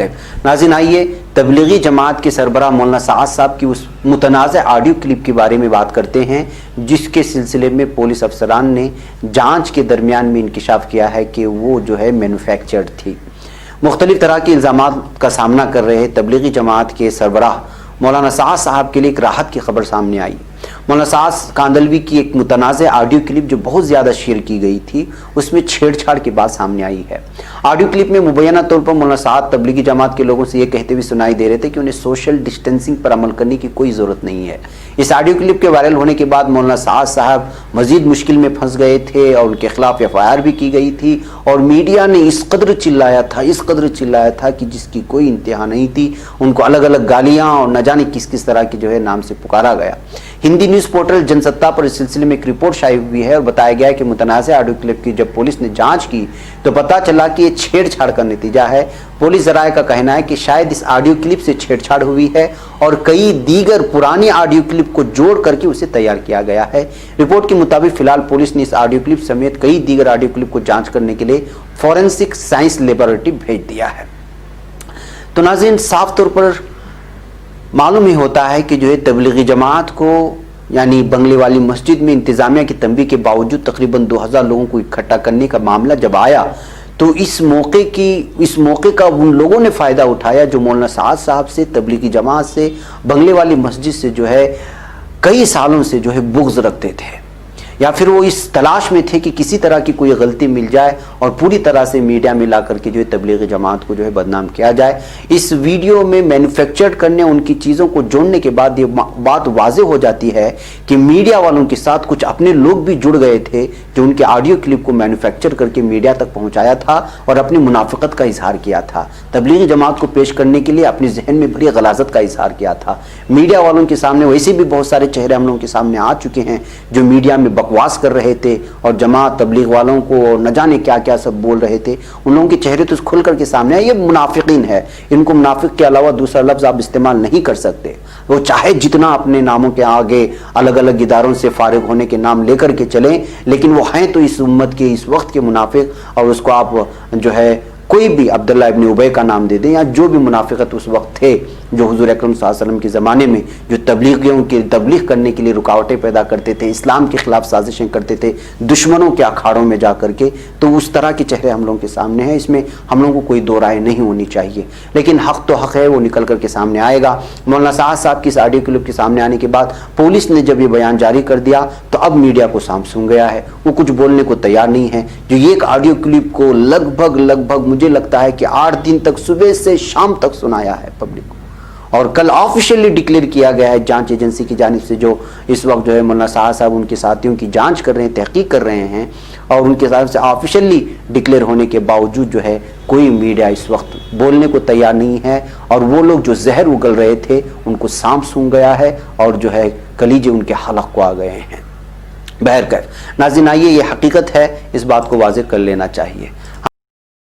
नाज़रीन, आइए तबलीगी जमात के सरबराह मौलाना साद साहब की उस मुतनाज़ ऑडियो क्लिप के बारे में बात करते हैं जिसके सिलसिले में पुलिस अफसरान ने जांच के दरमियान में इंकिशाफ किया है कि वो जो है मैन्युफैक्चर्ड थी। मुख्तलिफ तरह के इल्ज़ामात का सामना कर रहे तबलीगी जमात के सरबराह मौलाना साद साहब के लिए एक राहत की खबर सामने आई। मौलाना साद कांदलवी की एक मुतनाज़ ऑडियो क्लिप जो बहुत ज़्यादा शेयर की गई थी उसमें छेड़छाड़ की बात सामने आई है। ऑडियो क्लिप में मुबैना तौर पर मौलाना साद तबलीगी जमात के लोगों से ये कहते हुए सुनाई दे रहे थे कि उन्हें सोशल डिस्टेंसिंग पर अमल करने की कोई ज़रूरत नहीं है। इस ऑडियो क्लिप के वायरल होने के बाद मौलाना साद साहब मज़ीद मुश्किल में फंस गए थे और उनके खिलाफ FIR भी की गई थी और मीडिया ने इस कदर चिल्लाया था कि जिसकी कोई इंतहा नहीं थी। उनको अलग अलग गालियाँ और न जाने किस किस तरह के जो है नाम से पुकारा गया। हिंदी न्यूज़ पोर्टल जनसत्ता पर इस सिलसिले में एक रिपोर्ट शाये हुई है और बताया गया है कि मुतनाज़ ऑडियो क्लिप की जब पुलिस ने जांच की तो पता चला कि ये छेड़छाड़ का नतीजा है। पुलिस ज़राए का कहना है कि शायद इस ऑडियो क्लिप से छेड़छाड़ हुई है और कई दीगर पुरानी ऑडियो क्लिप को जोड़ करके उसे तैयार किया गया है। रिपोर्ट के मुताबिक फिलहाल पुलिस ने इस ऑडियो क्लिप समेत कई दीगर ऑडियो क्लिप को जाँच करने के लिए फॉरेंसिक साइंस लेबोरेटरी भेज दिया है। तो नाज़रीन, साफ तौर पर मालूम ही होता है कि जो है तबलीगी जमात को यानी बंगले वाली मस्जिद में इंतज़ामिया की तंबीह के बावजूद तकरीबन 2000 लोगों को इकट्ठा करने का मामला जब आया तो इस मौके का उन लोगों ने फ़ायदा उठाया जो मौलाना साद साहब से, तबलीगी जमात से, बंगले वाली मस्जिद से जो है कई सालों से जो है बुग़्ज़ रखते थे या फिर वो इस तलाश में थे कि किसी तरह की कोई गलती मिल जाए और पूरी तरह से मीडिया में ला करके जो है तबलीगी जमात को जो है बदनाम किया जाए। इस वीडियो में मैन्युफैक्चर करने उनकी चीज़ों को जोड़ने के बाद ये बात वाज़ेह हो जाती है कि मीडिया वालों के साथ कुछ अपने लोग भी जुड़ गए थे जो उनके ऑडियो क्लिप को मैन्युफैक्चर करके मीडिया तक पहुँचाया था और अपनी मुनाफिकत का इजहार किया था। तबलीगी जमात को पेश करने के लिए अपने जहन में बड़ी गलाजत का इजहार किया था। मीडिया वालों के सामने वैसे भी बहुत सारे चेहरे हम लोगों के सामने आ चुके हैं जो मीडिया में बकवास कर रहे थे और जमात तबलीग वालों को न जाने क्या क्या सब बोल रहे थे। उन लोगों के चेहरे तो खुल करके सामने आए। ये मुनाफिकीन है, इनको मुनाफिक के अलावा दूसरा लफ्ज़ आप इस्तेमाल नहीं कर सकते। वो चाहे जितना अपने नामों के आगे अलग अलग इदारों से फारिग होने के नाम लेकर के चलें, लेकिन वो हैं तो इस उम्मत के इस वक्त के मुनाफिक। और उसको आप जो है कोई भी अब्दुल्ला इब्न उबय का नाम दे दें या जो भी मुनाफिकत उस वक्त थे जो हुजूर अकरम सल्लल्लाहु अलैहि वसल्लम के ज़माने में जो तबलीगियों की तबलीग करने के लिए रुकावटें पैदा करते थे, इस्लाम के ख़िलाफ़ साजिशें करते थे दुश्मनों के अखाड़ों में जा करके, तो उस तरह के चेहरे हम लोगों के सामने हैं। इसमें हम लोगों को कोई दो राय नहीं होनी चाहिए, लेकिन हक़ तो हक़ है, वो निकल करके सामने आएगा। मौलाना साद साहब की इस ऑडियो क्लिप के सामने आने के बाद पुलिस ने जब ये बयान जारी कर दिया तो अब मीडिया को सांप सूंघ गया है, वो कुछ बोलने को तैयार नहीं है। जो ये एक ऑडियो क्लिप को लगभग मुझे लगता है कि 8 दिन तक सुबह से शाम तक सुनाया है पब्लिक को और कल ऑफिशियली डिक्लेयर किया गया है जांच एजेंसी की जानिब से जो इस वक्त जो है मौलाना साद साहब उनके साथियों की जांच कर रहे हैं, तहकीक कर रहे हैं और उनके साथ से ऑफिशियली डिक्लेयर होने के बावजूद जो है कोई मीडिया इस वक्त बोलने को तैयार नहीं है और वो लोग जो जहर उगल रहे थे उनको सांप सूंघ गया है और जो है कलीजे उनके हलक को आ गए हैं। बहरकैफ नाज़रीन, आइए ये हकीकत है, इस बात को वाज़ेह कर लेना चाहिए।